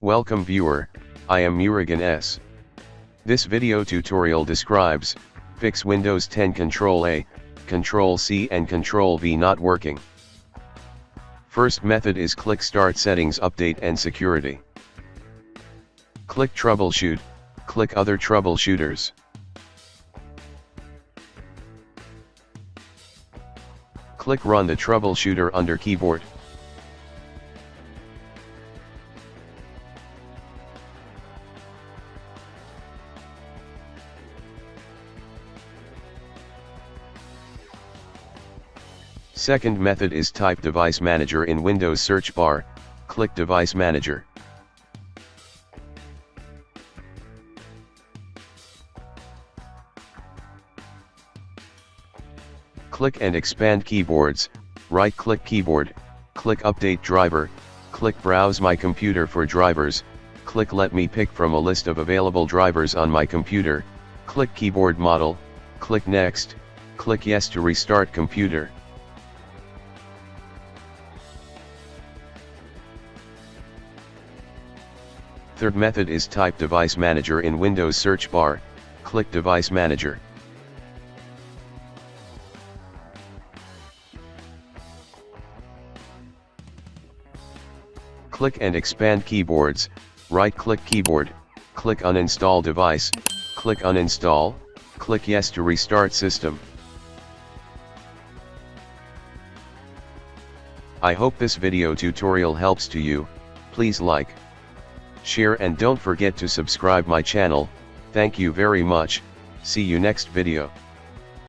Welcome viewer, I am Murugan S. This video tutorial describes, fix Windows 10 CTRL+A, CTRL+C and CTRL+V not working. First method is click Start Settings Update and Security. Click Troubleshoot, click Other Troubleshooters. Click Run the troubleshooter under Keyboard. Second method is type Device Manager in Windows search bar, click Device Manager. Click and expand keyboards, right-click keyboard, click Update Driver, click Browse My Computer for drivers, click Let me pick from a list of available drivers on my computer, click Keyboard Model, click Next, click Yes to restart computer. Third method is type Device Manager in Windows search bar, click Device Manager. Click and expand keyboards, right-click keyboard, click Uninstall device, click Uninstall, click Yes to restart system. I hope this video tutorial helps to you. Please like, share and don't forget to subscribe my channel. Thank you very much. See you next video.